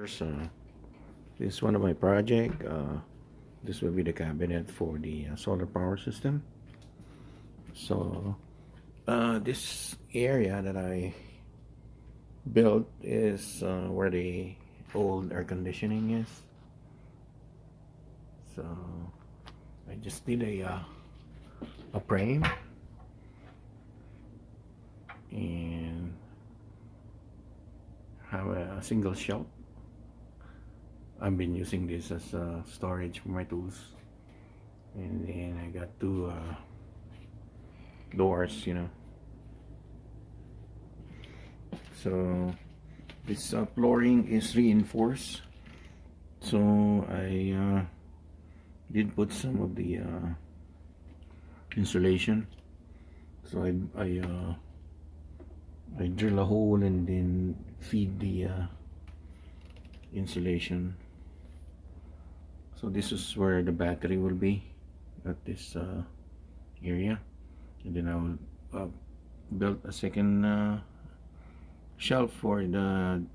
viewers, this is one of my project. This will be the cabinet for the solar power system. So this area that I built is where the old air conditioning is. So I just did a frame and have a single shelf. I've been using this as storage for my tools, and then I got two doors, so this flooring is reinforced, so I did put some of the insulation. So I drill a hole and then feed the insulation. So this is where the battery will be, at this area, and then I will build a second shelf for the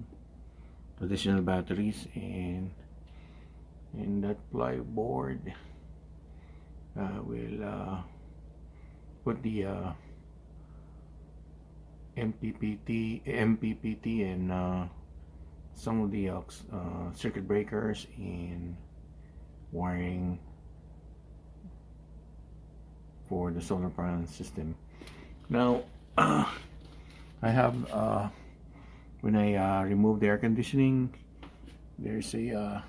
additional batteries, and in that plyboard we'll put the MPPT and some of the circuit breakers and wiring for the solar panel system. Now I have when I remove the air conditioning, there's a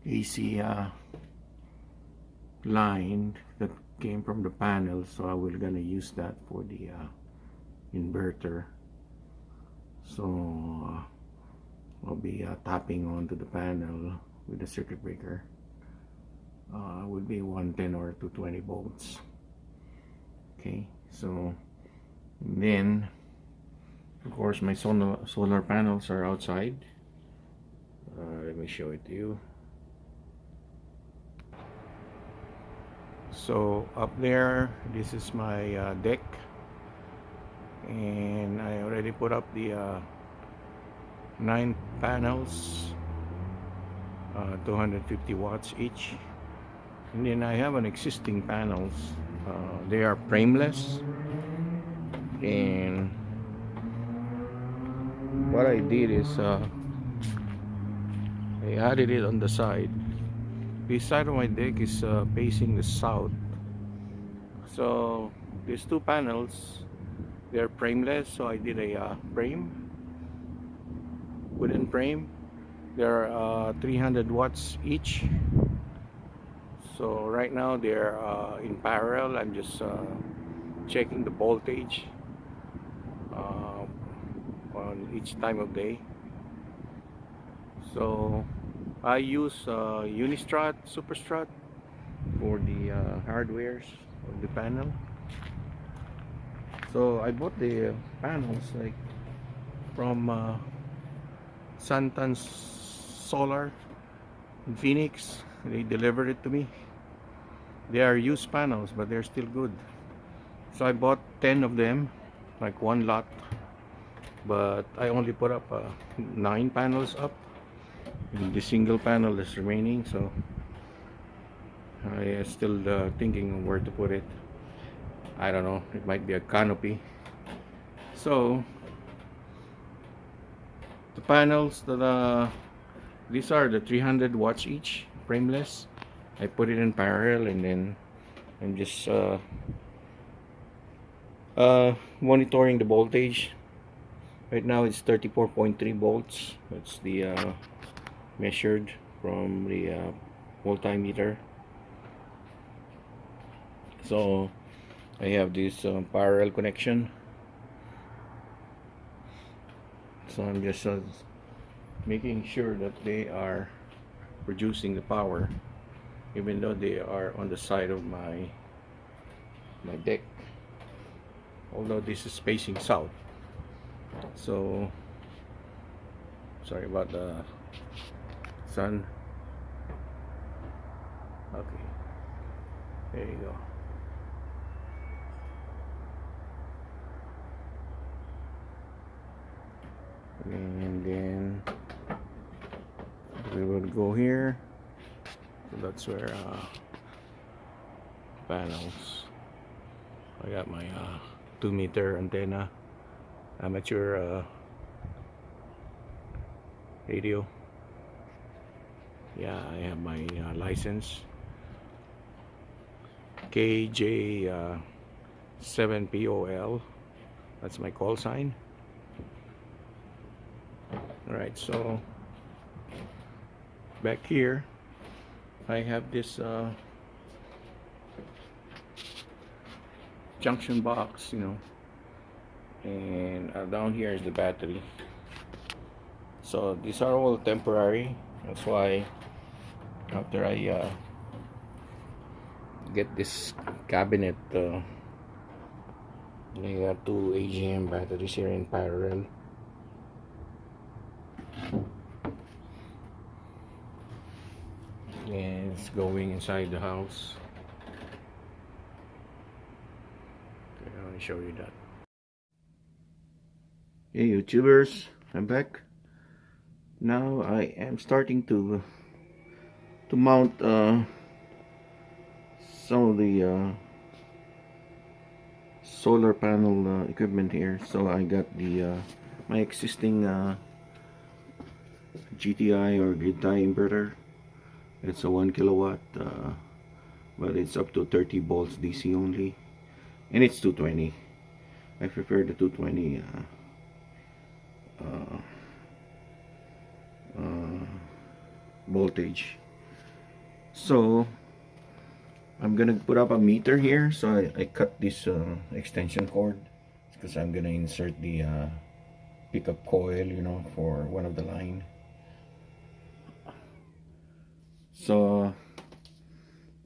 AC line that came from the panel, so I will gonna use that for the inverter. So I'll be tapping onto the panel with the circuit breaker. Would be 110 or 220 volts. Okay, so then of course my solar panels are outside. Let me show it to you. So up there, this is my deck, and I already put up the 9 panels, 250 watts each, and then I have an existing panels. They are frameless, and what I did is I added it on the side. This side of my deck is facing the south, so these 2 panels, they're frameless, so I did a frame, wooden frame. They're 300 watts each. So right now they're in parallel. I'm just checking the voltage on each time of day. So I use Unistrut, Superstrut for the hardwares of the panel. So I bought the panels like from Santan Solar in Phoenix. They delivered it to me. They are used panels, but they're still good. So I bought 10 of them, like one lot, but I only put up 9 panels up, and the single panel is remaining. So I am still thinking where to put it. I don't know, it might be a canopy. So the panels that these are the 300 watts each, frameless. I put it in parallel, and then I'm just monitoring the voltage. Right now it's 34.3 volts. That's the measured from the multimeter. So I have this parallel connection. So I'm just making sure that they are producing the power, even though they are on the side of my deck, although this is facing south. So sorry about the sun. Okay, there you go. And then we would go here. So that's where panels. I got my 2-meter antenna, amateur radio. Yeah, I have my license KJ 7POL. That's my call sign. Alright, so back here I have this junction box, you know, and down here is the battery. So these are all temporary. That's why after I get this cabinet, I got 2 AGM batteries here in parallel. And it's going inside the house. Okay, let me show you that. Hey YouTubers, I'm back. Now I am starting to mount some of the solar panel equipment here. So I got the my existing GTI or grid tie inverter. It's a 1 kilowatt, but it's up to 30 volts DC only, and it's 220. I prefer the 220 voltage. So I'm gonna put up a meter here. So I cut this extension cord because I'm gonna insert the pickup coil, you know, for one of the line. So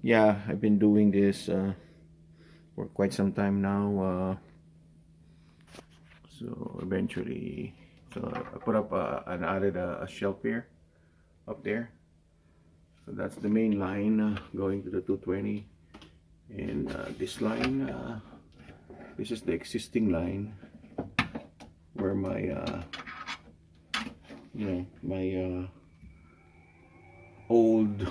yeah, I've been doing this for quite some time now. So eventually, so I put up and added a shelf here up there. So that's the main line going to the 220, and this line, this is the existing line where my you know, my old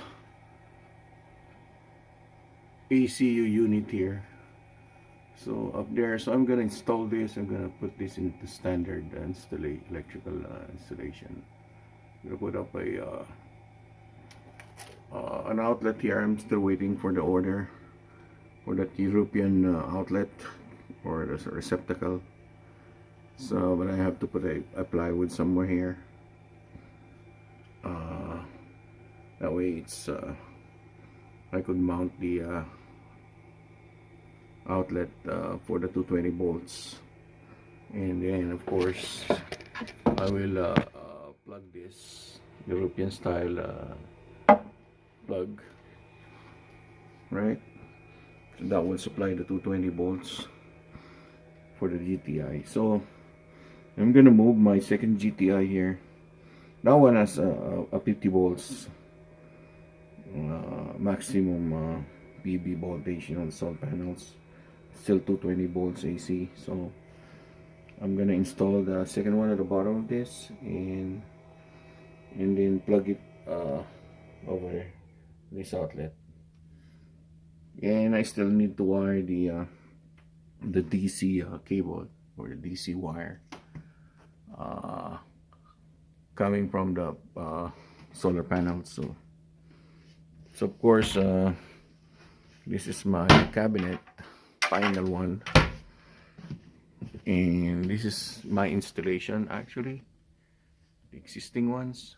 ACU unit here. So up there, so I'm gonna install this. I'm gonna put this into standard electrical installation. I'm gonna put up a an outlet here. I'm still waiting for the order for that European outlet or the receptacle. So, but I have to put a plywood somewhere here. That way it's I could mount the outlet for the 220 volts, and then of course I will plug this European style plug, right? So that will supply the 220 volts for the GTI. So I'm gonna move my second GTI here. That one has a 50 volts maximum PV voltage, you know, the solar panels. Still 220 volts AC. So I'm gonna install the second one at the bottom of this, and then plug it over this outlet. And I still need to wire the DC cable, or the DC wire coming from the solar panels. So of course this is my cabinet, final one, and this is my installation, actually the existing ones.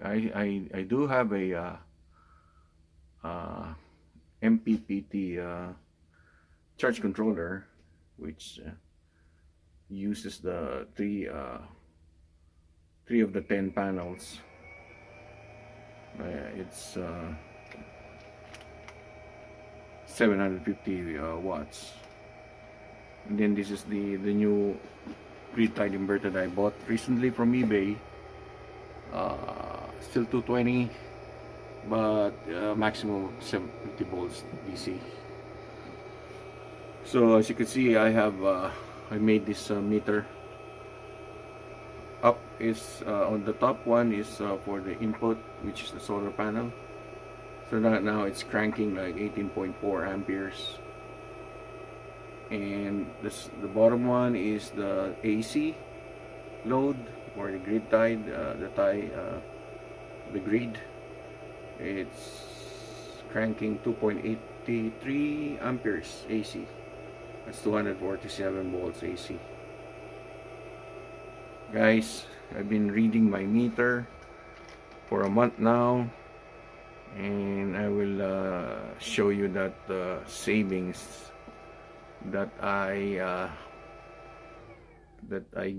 I do have a MPPT charge controller, which uses the three of the 10 panels. It's 750 watts. And then this is the new grid-tied inverter that I bought recently from eBay. Still 220, but maximum 750 volts DC. So as you can see, I have I made this meter up is on the top one is for the input, which is the solar panel. So that now it's cranking like 18.4 amperes, and the bottom one is the AC load or the grid tied, the grid. It's cranking 2.83 amperes AC. That's 247 volts AC. Guys, I've been reading my meter for a month now, and I will show you that savings that I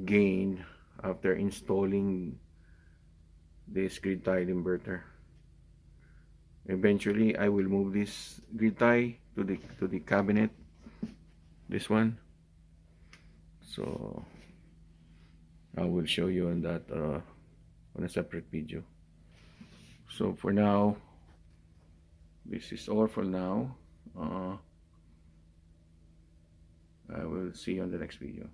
gained after installing this grid tied inverter. Eventually I will move this grid tie to the cabinet, this one, so I will show you on that on a separate video. So for now, this is all for now. I will see you on the next video.